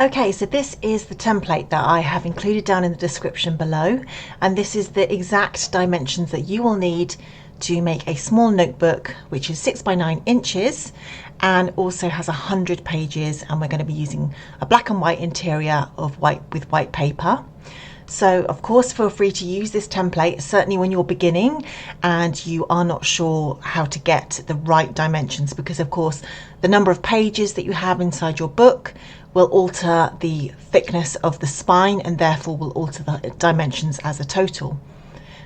Okay, so this is the template that I have included down in the description below, and this is the exact dimensions that you will need to make a small notebook, which is 6 by 9 inches and also has 100 pages, and we're going to be using a black and white interior with white paper. So of course, feel free to use this template, certainly when you're beginning and you are not sure how to get the right dimensions, because of course the number of pages that you have inside your book will alter the thickness of the spine and therefore will alter the dimensions as a total.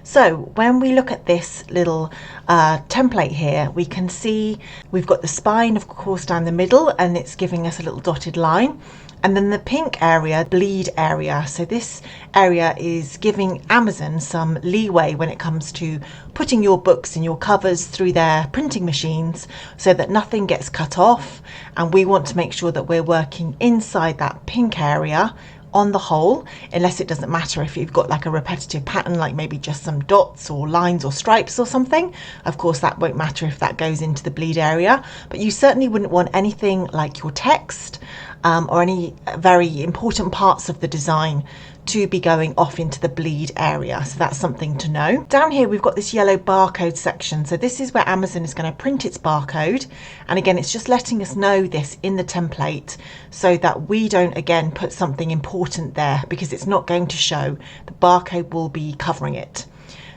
So when we look at this little template here, we can see we've got the spine, of course, down the middle, and it's giving us a little dotted line. And then the pink area, bleed area. So this area is giving Amazon some leeway when it comes to putting your books and your covers through their printing machines so that nothing gets cut off. And we want to make sure that we're working inside that pink area on the whole, unless it doesn't matter if you've got like a repetitive pattern, like maybe just some dots or lines or stripes or something. Of course, that won't matter if that goes into the bleed area, but you certainly wouldn't want anything like your text or any very important parts of the design to be going off into the bleed area. So that's something to know. Down here, we've got this yellow barcode section. So this is where Amazon is going to print its barcode. And again, it's just letting us know this in the template so that we don't, again, put something important there, because it's not going to show. The barcode will be covering it.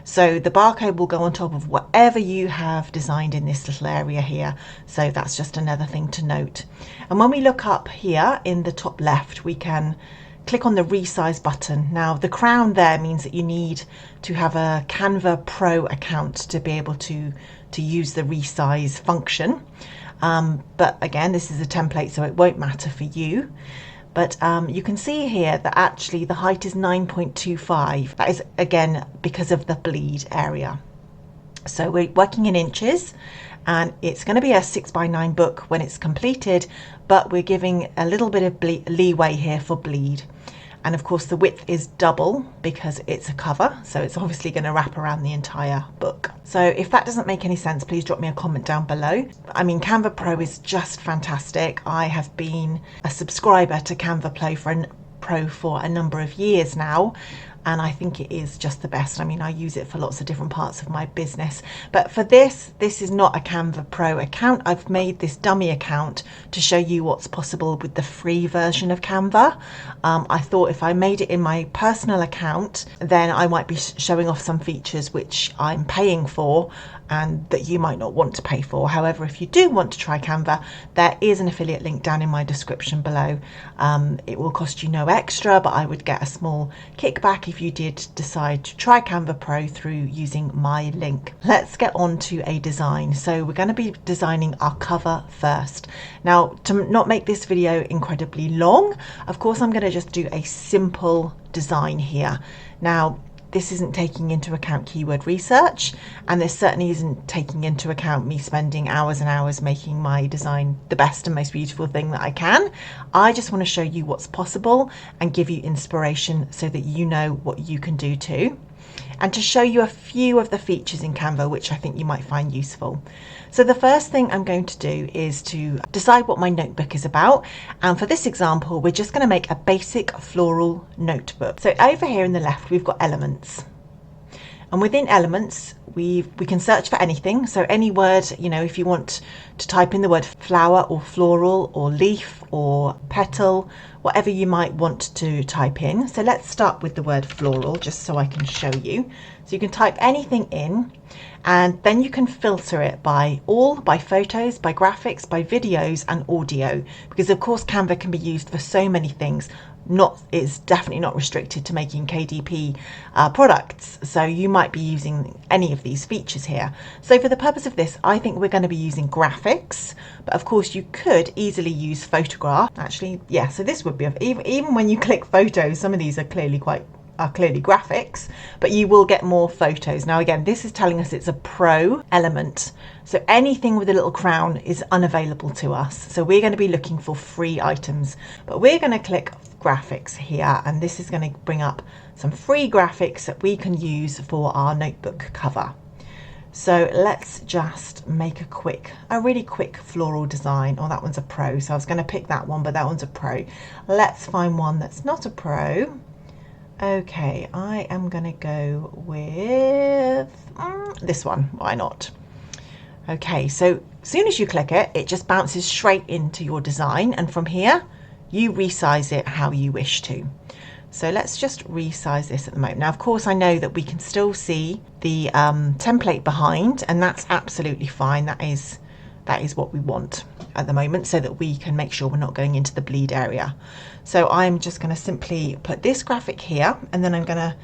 So the barcode will go on top of whatever you have designed in this little area here. So that's just another thing to note. And when we look up here in the top left, we can click on the resize button. Now the crown there means that you need to have a Canva Pro account to be able to use the resize function. But again, this is a template, so it won't matter for you. But you can see here that actually the height is 9.25. That is, again, because of the bleed area. So we're working in inches, and it's going to be a 6 by 9 book when it's completed, but we're giving a little bit of leeway here for bleed. And of course the width is double because it's a cover, so it's obviously going to wrap around the entire book. So if that doesn't make any sense, please drop me a comment down below. I mean, Canva Pro is just fantastic. I have been a subscriber to Canva Pro for a number of years now, and I think it is just the best. I mean, I use it for lots of different parts of my business. But for this is not a Canva Pro account. I've made this dummy account to show you what's possible with the free version of Canva. I thought if I made it in my personal account, then I might be showing off some features which I'm paying for and that you might not want to pay for. However, if you do want to try Canva, there is an affiliate link down in my description below. It will cost you no extra, but I would get a small kickback if you did decide to try Canva Pro through using my link. Let's get on to a design. So we're going to be designing our cover first. Now, to not make this video incredibly long, of course, I'm going to just do a simple design here. Now, this isn't taking into account keyword research, and this certainly isn't taking into account me spending hours and hours making my design the best and most beautiful thing that I can. I just want to show you what's possible and give you inspiration so that you know what you can do too, and to show you a few of the features in Canva which I think you might find useful. So the first thing I'm going to do is to decide what my notebook is about, and for this example we're just going to make a basic floral notebook. So over here in the left we've got elements, and within elements we can search for anything. So any word, you know, if you want to type in the word flower or floral or leaf or petal, whatever you might want to type in. So let's start with the word floral just so I can show you. So you can type anything in, and then you can filter it by photos, by graphics, by videos and audio, because of course Canva can be used for so many things. It's definitely not restricted to making KDP products, so you might be using any of these features here. So for the purpose of this, I think we're going to be using graphics, but of course you could easily use photograph. Actually, yeah, so this would be, even when you click photos, some of these are clearly graphics, but you will get more photos. Now again, this is telling us it's a pro element, so anything with a little crown is unavailable to us. So we're going to be looking for free items, but we're going to click graphics here, and this is going to bring up some free graphics that we can use for our notebook cover. So let's just make a really quick floral design. Oh, that one's a pro. So I was going to pick that one, but that one's a pro. Let's find one that's not a pro. Okay, I am going to go with this one. Why not? Okay, so as soon as you click it, it just bounces straight into your design. And from here, you resize it how you wish to. So let's just resize this at the moment. Now, of course, I know that we can still see the template behind, and that's absolutely fine. That is what we want at the moment, so that we can make sure we're not going into the bleed area. So I'm just going to simply put this graphic here, and then I'm going to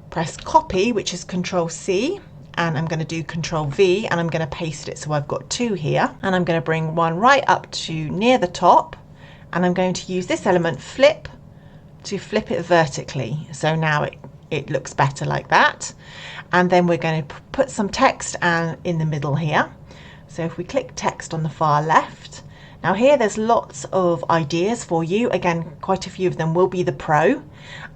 press copy, which is Control C, and I'm going to do Control V, and I'm going to paste it. So I've got two here, and I'm going to bring one right up to near the top, and I'm going to use this element flip to flip it vertically. So now it looks better like that. And then we're going to put some text in the middle here. So if we click text on the far left, now here there's lots of ideas for you. Again, quite a few of them will be the pro,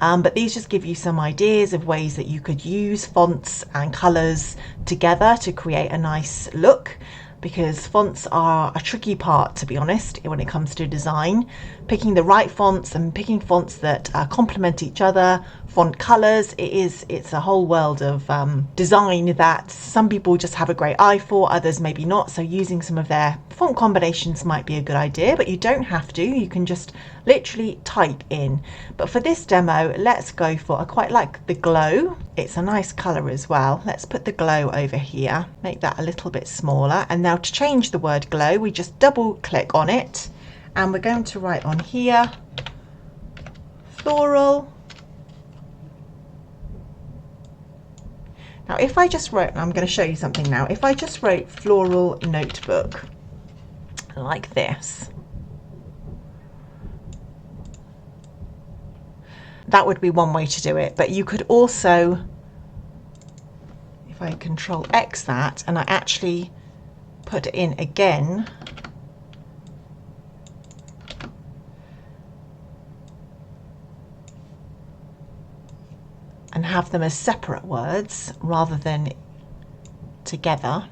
but these just give you some ideas of ways that you could use fonts and colors together to create a nice look. Because fonts are a tricky part, to be honest, when it comes to design. Picking the right fonts and picking fonts that complement each other, font colors, it's a whole world of design that some people just have a great eye for, others maybe not. So using some of their font combinations might be a good idea, but you don't have to. You can just literally type in. But for this demo, let's go for, I quite like the glow. It's a nice color as well. Let's put the glow over here, make that a little bit smaller. And now to change the word glow, we just double click on it, and we're going to write on here, floral. Now if I just wrote, I'm going to show you something now, if I just wrote floral notebook like this, that would be one way to do it. But you could also, if I Control X that, and I actually put it in again, and have them as separate words rather than together,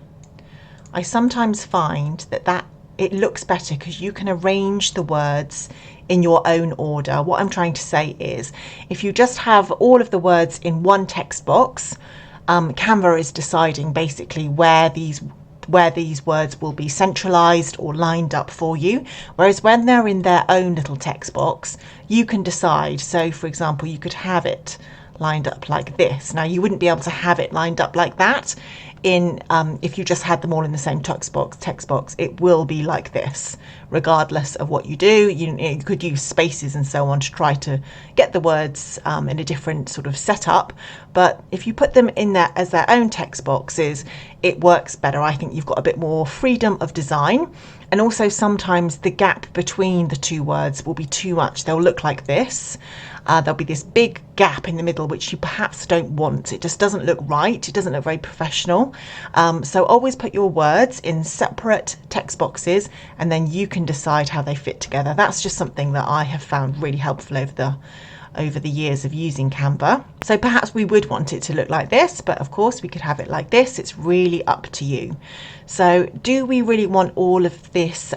I sometimes find that it looks better because you can arrange the words in your own order. What I'm trying to say is, if you just have all of the words in one text box, Canva is deciding basically where these words will be centralized or lined up for you. Whereas when they're in their own little text box, you can decide. So for example, you could have it lined up like this. Now you wouldn't be able to have it lined up like that if you just had them all in the same text box. It will be like this regardless of what you do. You could use spaces and so on to try to get the words in a different sort of setup, but if you put them in there as their own text boxes, it works better. I think you've got a bit more freedom of design. And also sometimes the gap between the two words will be too much. They'll look like this. There'll be this big gap in the middle, which you perhaps don't want. It just doesn't look right. It doesn't look very professional. So always put your words in separate text boxes, and then you can decide how they fit together. That's just something that I have found really helpful over the years of using Canva. So perhaps we would want it to look like this, but of course we could have it like this. It's really up to you. So do we really want all of this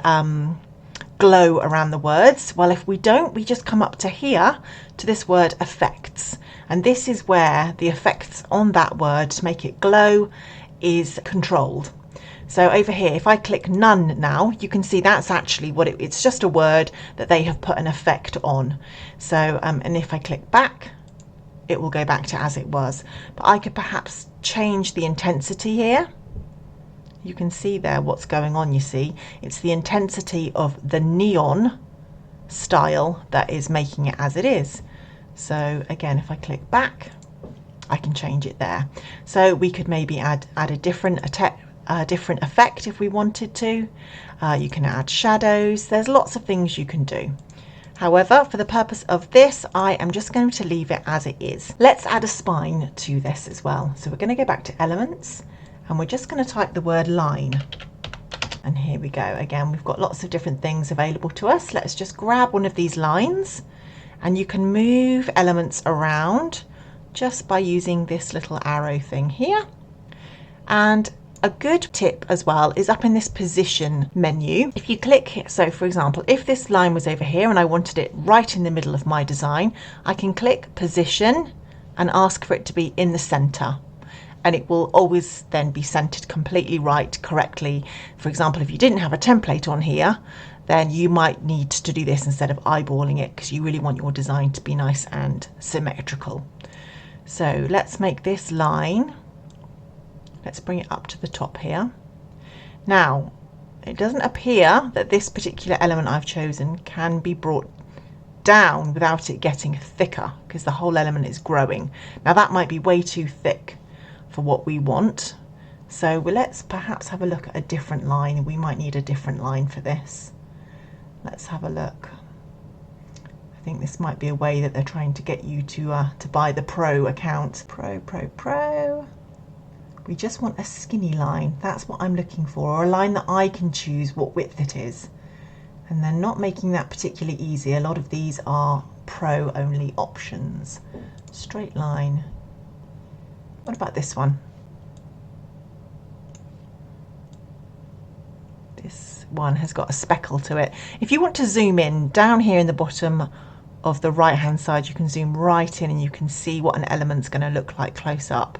glow around the words? Well, if we don't, we just come up to here to this word effects, and this is where the effects on that word to make it glow is controlled. So over here, if I click none now, you can see that's actually what it's just a word that they have put an effect on. So and if I click back, it will go back to as it was. But I could perhaps change the intensity here. You can see there what's going on. You see, it's the intensity of the neon style that is making it as it is. So again, if I click back, I can change it there. So we could maybe add a different effect if we wanted to. You can add shadows. There's lots of things you can do. However, for the purpose of this, I am just going to leave it as it is. Let's add a spine to this as well. So we're going to go back to elements, and we're just going to type the word line. And here we go. Again, we've got lots of different things available to us. Let's just grab one of these lines, and you can move elements around just by using this little arrow thing here. And a good tip as well is up in this position menu. If you click here, so for example, if this line was over here and I wanted it right in the middle of my design, I can click position and ask for it to be in the center. And it will always then be centered completely right, correctly. For example, if you didn't have a template on here, then you might need to do this instead of eyeballing it, because you really want your design to be nice and symmetrical. So let's make this line, let's bring it up to the top here. Now, it doesn't appear that this particular element I've chosen can be brought down without it getting thicker, because the whole element is growing. Now that might be way too thick for what we want. So let's perhaps have a look at a different line. We might need a different line for this. Let's have a look. I think this might be a way that they're trying to get you to buy the Pro account. Pro. We just want a skinny line. That's what I'm looking for, or a line that I can choose what width it is. And they're not making that particularly easy. A lot of these are Pro only options. Straight line. What about this one? This one has got a speckle to it. If you want to zoom in, down here in the bottom of the right hand side, you can zoom right in and you can see what an element's going to look like close up.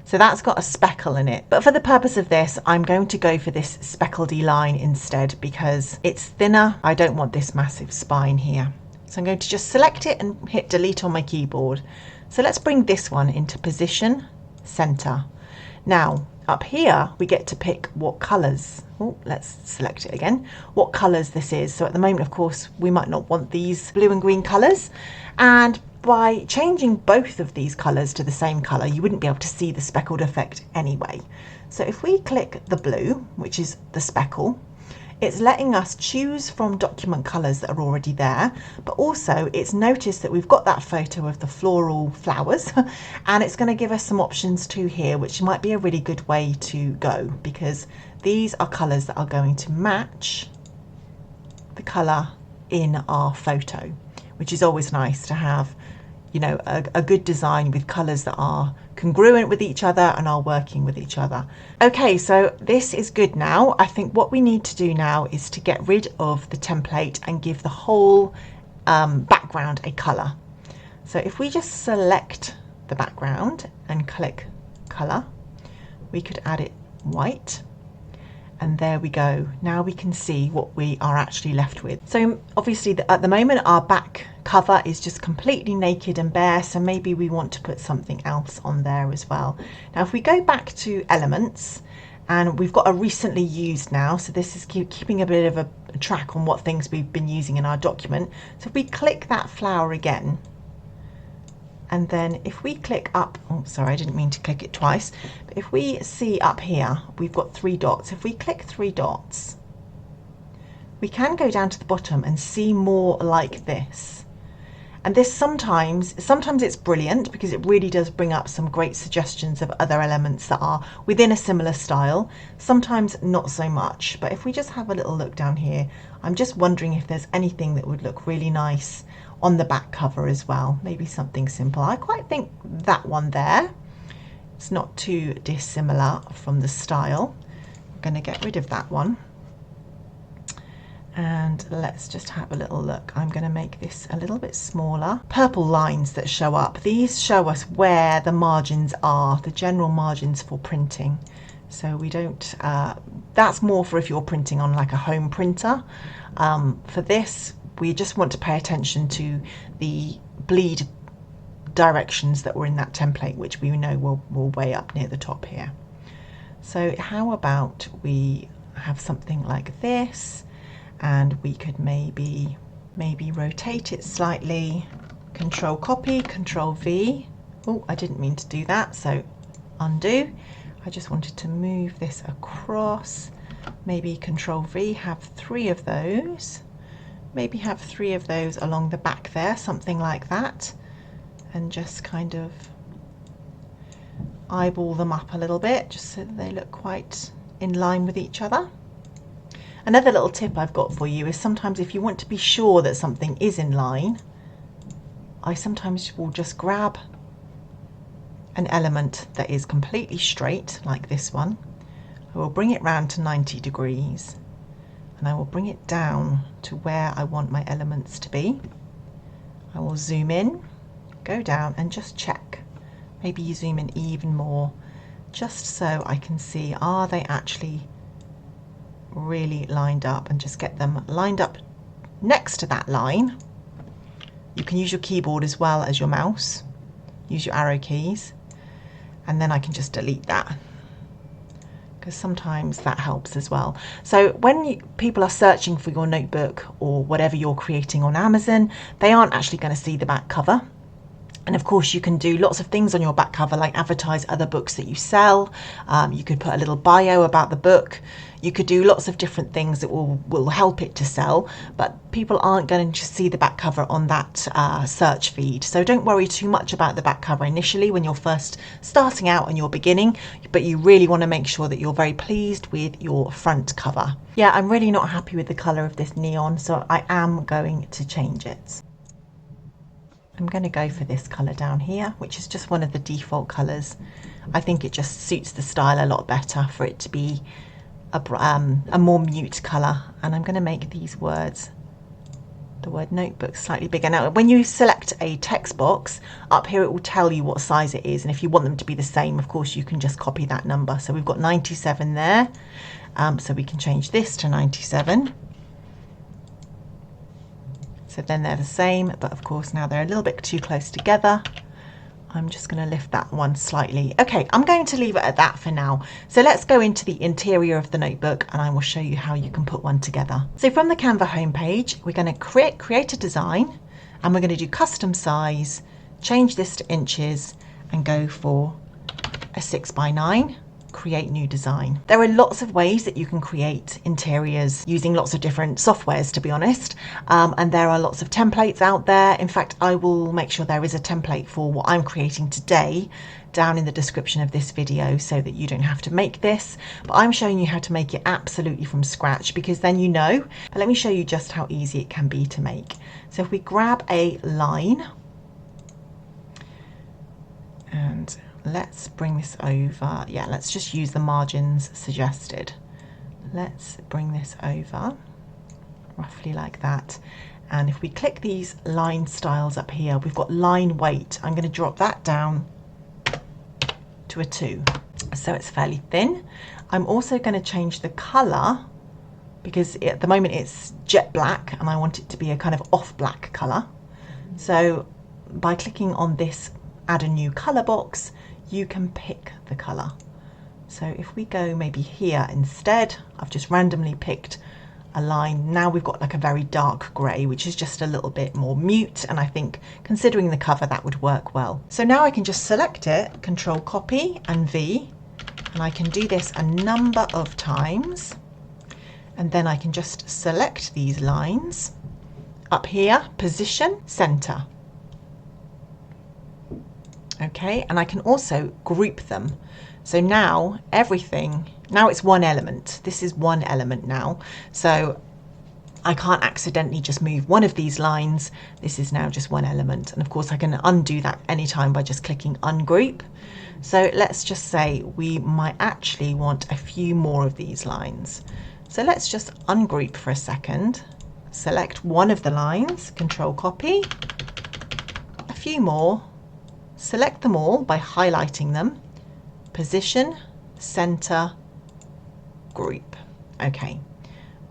So that's got a speckle in it. But for the purpose of this, I'm going to go for this speckledy line instead, because it's thinner. I don't want this massive spine here. So I'm going to just select it and hit delete on my keyboard. So let's bring this one into position, center. Now up here we get to pick what colors. Oh, let's select it again, what colors this is. So at the moment, of course, we might not want these blue and green colors, and by changing both of these colors to the same color, you wouldn't be able to see the speckled effect anyway. So if we click the blue, which is the speckle, it's letting us choose from document colors that are already there, but also it's noticed that we've got that photo of the floral flowers and it's going to give us some options too here, which might be a really good way to go, because these are colors that are going to match the color in our photo, which is always nice to have, you know, a good design with colors that are congruent with each other and are working with each other. Okay, so this is good now. I think what we need to do now is to get rid of the template and give the whole background a color. So if we just select the background and click color, we could add it white. And there we go. Now we can see what we are actually left with. So obviously at the moment our back cover is just completely naked and bare, so maybe we want to put something else on there as well. Now if we go back to elements, and we've got a recently used now, so this is keeping a bit of a track on what things we've been using in our document. So if we click that flower again, and then if we click up, oh sorry, I didn't mean to click it twice, but if we see up here, we've got 3 dots. If we click 3 dots, we can go down to the bottom and see more like this. And this sometimes it's brilliant, because it really does bring up some great suggestions of other elements that are within a similar style. Sometimes not so much, but if we just have a little look down here, I'm just wondering if there's anything that would look really nice on the back cover as well. Maybe something simple. I quite think that one there, it's not too dissimilar from the style. I'm going to get rid of that one. And let's just have a little look. I'm going to make this a little bit smaller. Purple lines that show up, these show us where the margins are, the general margins for printing. So we don't, that's more for if you're printing on like a home printer. For this, we just want to pay attention to the bleed directions that were in that template, which we know will way up near the top here. So how about we have something like this, and we could maybe rotate it slightly. Control copy, Control V. Oh, I didn't mean to do that, so undo. I just wanted to move this across. Maybe Control V, have 3 of those. Maybe have 3 of those along the back there, something like that, and just kind of eyeball them up a little bit, just so that they look quite in line with each other. Another little tip I've got for you is sometimes if you want to be sure that something is in line, I sometimes will just grab an element that is completely straight, like this one. I will bring it round to 90 degrees and I will bring it down to where I want my elements to be. I will zoom in, go down and just check. Maybe you zoom in even more, just so I can see, are they actually really lined up, and just get them lined up next to that line. You can use your keyboard as well as your mouse, use your arrow keys, and then I can just delete that, because sometimes that helps as well. So when people are searching for your notebook or whatever you're creating on Amazon, they aren't actually going to see the back cover. And of course you can do lots of things on your back cover, like advertise other books that you sell. You could put a little bio about the book. You could do lots of different things that will help it to sell, but people aren't going to see the back cover on that search feed. So don't worry too much about the back cover initially when you're first starting out and you're beginning, but you really want to make sure that you're very pleased with your front cover. Yeah, I'm really not happy with the colour of this neon, so I am going to change it. I'm going to go for this colour down here, which is just one of the default colours. I think it just suits the style a lot better for it to be a more mute colour. And I'm going to make these words, the word notebook, slightly bigger. Now when you select a text box, up here it will tell you what size it is, and if you want them to be the same, of course you can just copy that number. So we've got 97 there, so we can change this to 97. So then they're the same, but of course now they're a little bit too close together. I'm just going to lift that one slightly. Okay, I'm going to leave it at that for now. So let's go into the interior of the notebook and I will show you how you can put one together. So from the Canva homepage, we're going to create a design, and we're going to do custom size, change this to inches and go for a 6x9. Create new design. There are lots of ways that you can create interiors using lots of different softwares, to be honest, and there are lots of templates out there. In fact, I will make sure there is a template for what I'm creating today down in the description of this video so that you don't have to make this, but I'm showing you how to make it absolutely from scratch, because then you know. But let me show you just how easy it can be to make. So if we grab a line and let's bring this over. Yeah, let's just use the margins suggested. Let's bring this over roughly like that. And if we click these line styles up here, we've got line weight. I'm going to drop that down to a 2. So it's fairly thin. I'm also going to change the color, because at the moment it's jet black and I want it to be a kind of off black color. So by clicking on this add a new color box, you can pick the color. So if we go maybe here instead, I've just randomly picked a line. Now we've got like a very dark grey, which is just a little bit more mute, and I think considering the cover that would work well. So now I can just select it, Control Copy and V, and I can do this a number of times, and then I can just select these lines up here, position, center. Okay, and I can also group them. So now everything, now it's one element. This is one element now. So I can't accidentally just move one of these lines. This is now just one element. And of course I can undo that anytime by just clicking ungroup. So let's just say we might actually want a few more of these lines. So let's just ungroup for a second. Select one of the lines, Control Copy, a few more. Select them all by highlighting them, position, center, group. Okay,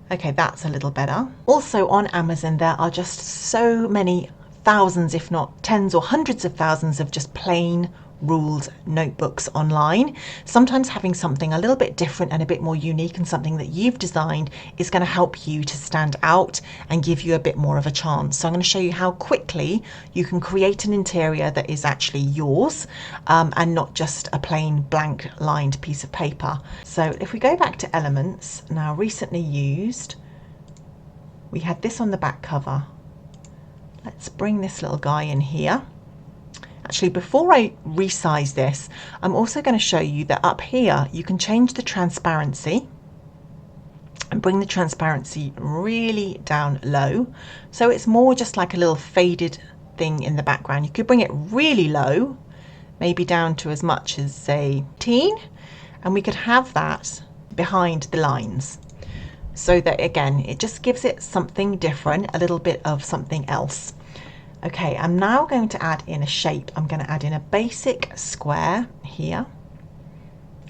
that's a little better. Also on Amazon, there are just so many thousands, if not tens or hundreds of thousands of just plain ruled notebooks online. Sometimes having something a little bit different and a bit more unique and something that you've designed is going to help you to stand out and give you a bit more of a chance. So I'm going to show you how quickly you can create an interior that is actually yours and not just a plain blank lined piece of paper. So if we go back to elements, now recently used, we had this on the back cover. Let's bring this little guy in here. Actually, before I resize this, I'm also going to show you that up here you can change the transparency and bring the transparency really down low. So it's more just like a little faded thing in the background. You could bring it really low, maybe down to as much as say 10, and we could have that behind the lines, so that again it just gives it something different, a little bit of something else. Okay, I'm now going to add in a shape. I'm going to add in a basic square here,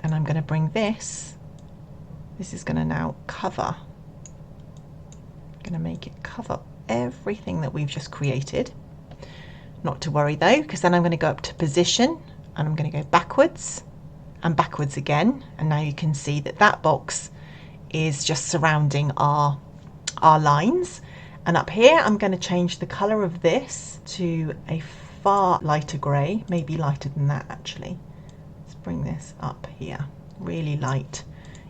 and I'm going to bring this is going to now cover. I'm going to make it cover everything that we've just created. Not to worry though, because then I'm going to go up to position and I'm going to go backwards and backwards again, and now you can see that that box is just surrounding our lines. And up here I'm going to change the colour of this to a far lighter grey, maybe lighter than that actually. Let's bring this up here, really light.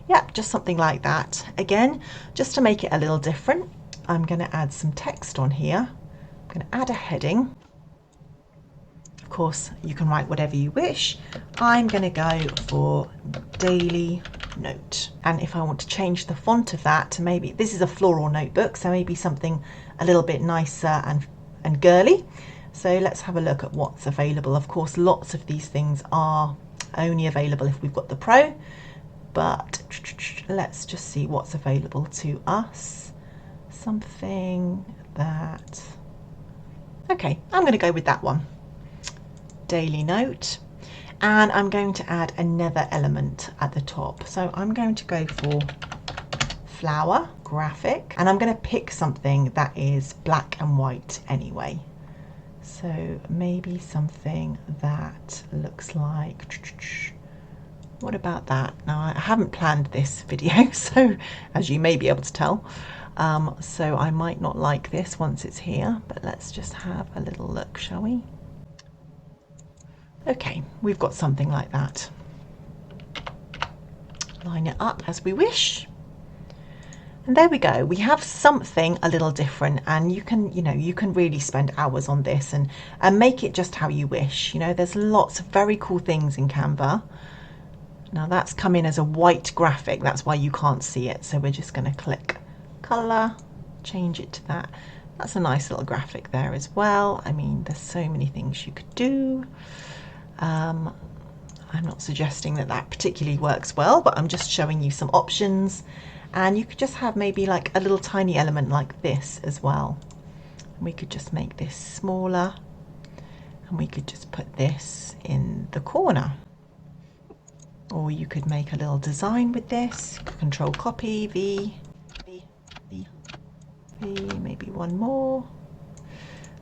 Yep, just something like that. Again, just to make it a little different, I'm going to add some text on here. I'm going to add a heading. Of course, you can write whatever you wish. I'm going to go for daily note. And if I want to change the font of that to maybe, this is a floral notebook, so maybe something a little bit nicer and girly. So let's have a look at what's available. Of course, lots of these things are only available if we've got the Pro, but let's just see what's available to us. Something that, okay, I'm going to go with that one. Daily note, and I'm going to add another element at the top. So I'm going to go for flower graphic, and I'm going to pick something that is black and white anyway. So maybe something that looks like, what about that? Now I haven't planned this video, so as you may be able to tell, so I might not like this once it's here, but let's just have a little look, shall we? Okay, we've got something like that. Line it up as we wish. And there we go. We have something a little different, and you can, you can really spend hours on this and make it just how you wish. There's lots of very cool things in Canva. Now that's come in as a white graphic. That's why you can't see it. So we're just going to click color, change it to that. That's a nice little graphic there as well. I mean, there's so many things you could do. I'm not suggesting that that particularly works well, but I'm just showing you some options, and you could just have maybe like a little tiny element like this as well. We could just make this smaller, and we could just put this in the corner, or you could make a little design with this. Control copy, V, maybe one more,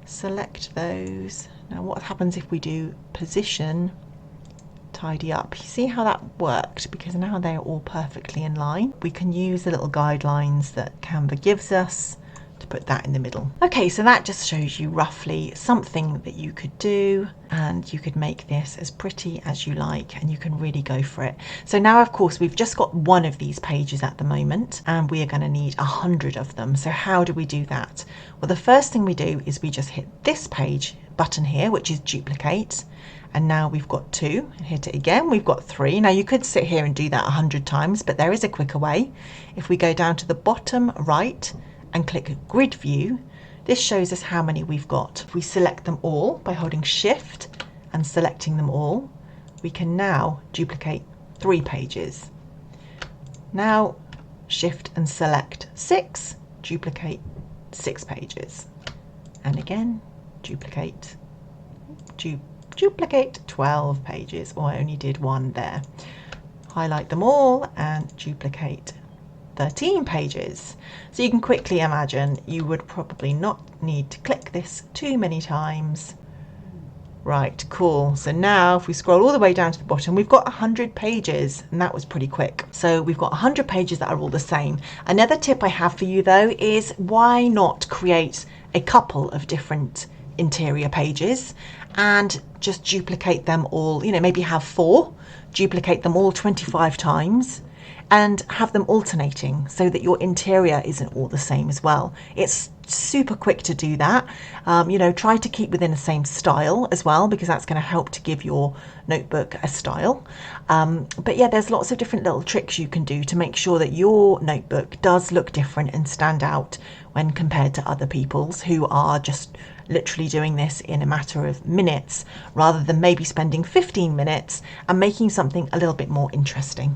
select those. Now what happens if we do position, tidy up? You see how that worked, because now they're all perfectly in line. We can use the little guidelines that Canva gives us to put that in the middle. Okay, so that just shows you roughly something that you could do, and you could make this as pretty as you like, and you can really go for it. So now of course we've just got one of these pages at the moment, and we are going to need 100 of them. So how do we do that? Well, the first thing we do is we just hit this page button here, which is duplicate, and now we've got 2. Hit it again, we've got 3. Now you could sit here and do that 100 times, but there is a quicker way. If we go down to the bottom right and click grid view, this shows us how many we've got. If we select them all by holding shift and selecting them all, we can now duplicate 3 pages. Now shift and select 6, duplicate 6 pages, and again duplicate 12 pages, or I only did 1 there. Highlight them all and duplicate 13 pages. So you can quickly imagine you would probably not need to click this too many times. Right, cool. So now if we scroll all the way down to the bottom, we've got 100 pages, and that was pretty quick. So we've got 100 pages that are all the same. Another tip I have for you though is, why not create a couple of different interior pages and just duplicate them all, maybe have 4, duplicate them all 25 times, and have them alternating so that your interior isn't all the same as well. It's super quick to do that. Try to keep within the same style as well, because that's going to help to give your notebook a style. But yeah, there's lots of different little tricks you can do to make sure that your notebook does look different and stand out when compared to other people's who are just literally doing this in a matter of minutes, rather than maybe spending 15 minutes and making something a little bit more interesting.